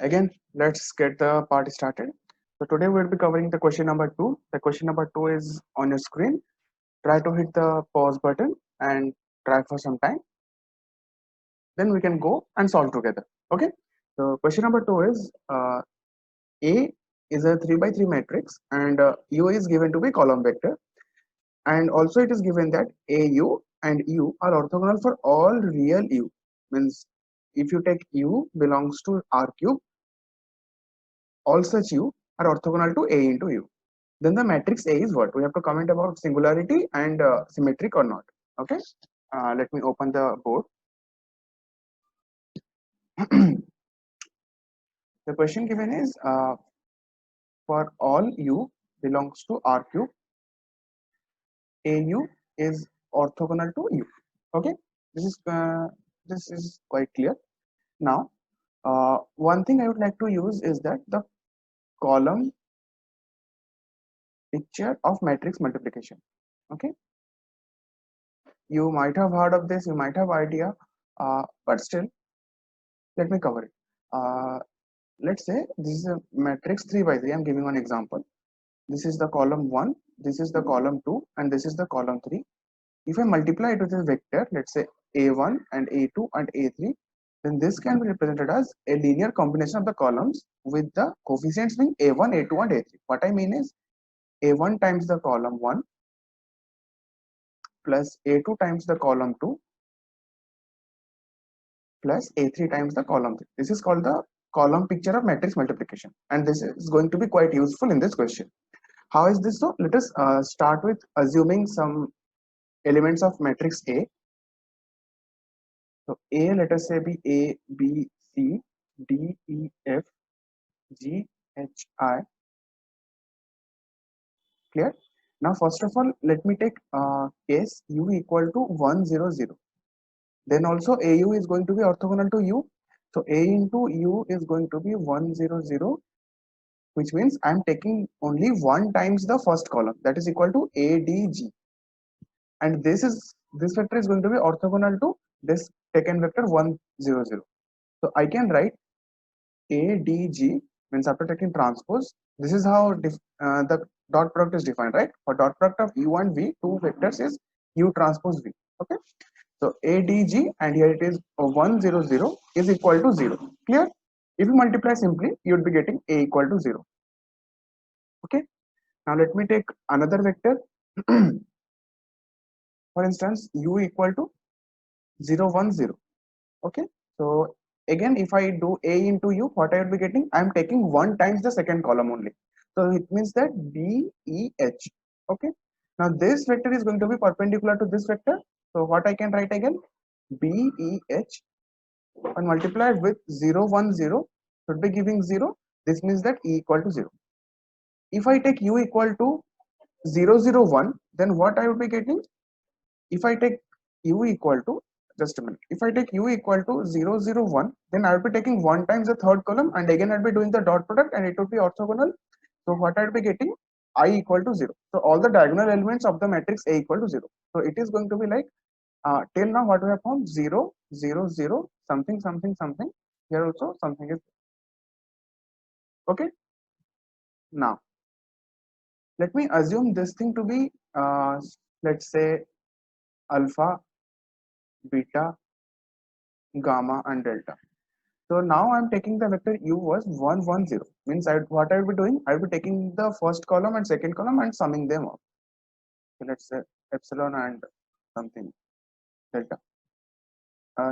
Again, let's get the party started. So today we'll be covering the question number two. The question number two is on your screen. Try to hit the pause button and try for some time. Then we can go and solve together. Okay. So question number two is A is a 3 by 3 matrix and U is given to be column vector, and also it is given that AU and U are orthogonal for all real U. Means if you take U belongs to R cube, all such U are orthogonal to A into U. Then the matrix A is what? We have to comment about singularity and symmetric or not. Okay. Let me open the board. The question given is for all U belongs to R cube, AU is orthogonal to U. Okay. This is quite clear. Now, one thing I would like to use is that the column picture of matrix multiplication. Okay. You might have heard of this, you might have idea, but still, let me cover it. Let's say this is a matrix 3 by 3. I'm giving one example. This is the column 1, this is the column 2, and this is the column 3. If I multiply it with a vector, let's say a1 and a2 and a3, then this can be represented as a linear combination of the columns with the coefficients being a1, a2, and a3. What I mean is a1 times the column 1 plus a2 times the column 2 plus a3 times the column 3. This is called the column picture of matrix multiplication, and this is going to be quite useful in this question. How is this so? Let us start with assuming some elements of matrix A. So A, let us say, be A, B, C, D, E, F, G, H, I. Clear? Now, first of all, let me take case U equal to 1, 0, 0. Then also AU is going to be orthogonal to U. So A into U is going to be 1, 0, 0, which means I'm taking only 1 times the first column, that is equal to ADG. And this vector is going to be orthogonal to this taken vector 1, 0, 0. So I can write ADG means after taking transpose. This is how the dot product is defined, right? For dot product of U and V, two vectors is U transpose V. Okay. So ADG, and here it is 1, 0, 0 is equal to 0. Clear? If you multiply simply, you would be getting A equal to 0. Okay. Now let me take another vector. For instance, U equal to 0, 1, 0. Okay. So again, if I do A into U, what I will be getting? I am taking 1 times the second column only. So it means that B, E, H. Okay. Now this vector is going to be perpendicular to this vector. So what I can write again? B, E, H, and multiply with 0, 1, 0 should be giving 0. This means that E equal to 0. If I take U equal to 0, 0, 1, then what I would be getting? If I take U equal to, just a minute, if I take U equal to 0, 0, 1, then I will be taking 1 times the third column, and again I'll be doing the dot product, and it would be orthogonal. So what I'll be getting? I equal to 0. So all the diagonal elements of the matrix A equal to 0. So it is going to be like, till now what we have found, 0, 0, 0, something, something, something. Here also something is okay. Now let me assume this thing to be, let's say, alpha, beta, gamma, and delta. So now I'm taking the vector U was 1, 1, 0. Means what I will be doing, I will be taking the first column and second column and summing them up. So let's say epsilon and something delta.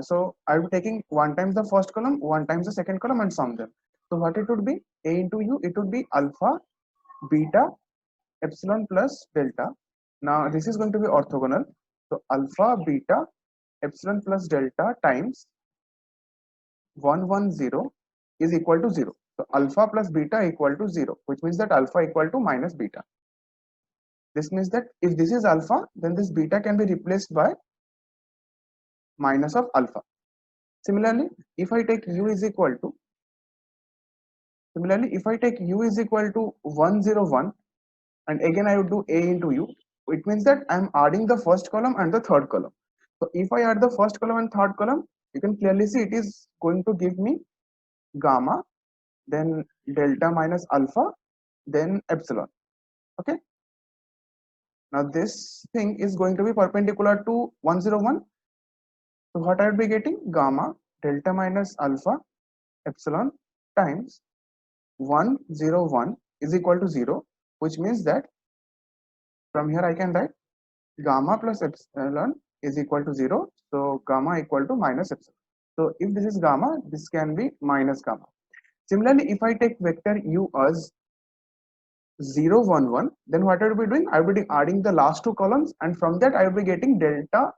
So I will be taking 1 times the first column, 1 times the second column, and sum them. So what it would be? A into U, it would be alpha, beta, epsilon plus delta. Now this is going to be orthogonal. So alpha, beta, epsilon plus delta times 1, 1, 0 is equal to 0. So alpha plus beta equal to 0, which means that alpha equal to minus beta. This means that if this is alpha, then this beta can be replaced by minus of alpha. Similarly, if I take U is equal to, U is equal to 1, 0, 1, and again I would do A into U, it means that I am adding the first column and the third column. So if I add the first column and third column, you can clearly see it is going to give me gamma then delta minus alpha, then epsilon. Okay. Now this thing is going to be perpendicular to 101. So what I would be getting? Gamma delta minus alpha epsilon times 101 is equal to 0, which means that from here I can write gamma plus epsilon is equal to 0. So gamma equal to minus epsilon. So if this is gamma, this can be minus gamma. Similarly, if I take vector u as 0 1 1, then what I will be doing? I will be adding the last two columns, and from that I will be getting delta,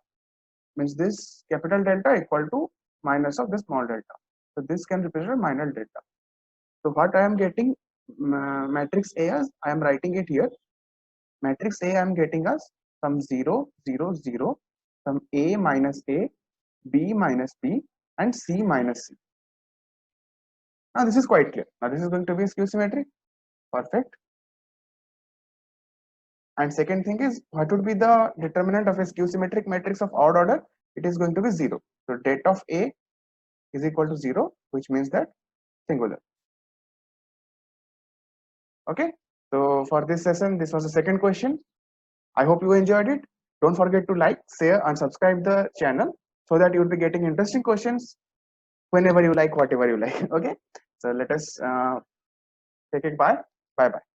means this capital delta equal to minus of the small delta. So this can represent minus delta. So what I am getting matrix A as, I am writing it here. Matrix A I am getting as some 0 0 0, some A minus A, B minus B, and C minus C. Now this is quite clear. Now this is going to be skew symmetric. Perfect. And second thing is, what would be the determinant of a skew symmetric matrix of odd order? It is going to be 0. So det of A is equal to 0, which means that singular. Okay. So for this session, this was the second question. I hope you enjoyed it. Don't forget to like, share, and subscribe the channel so that you will be getting interesting questions whenever you like, whatever you like. Okay. So let us take it. Bye. Bye bye.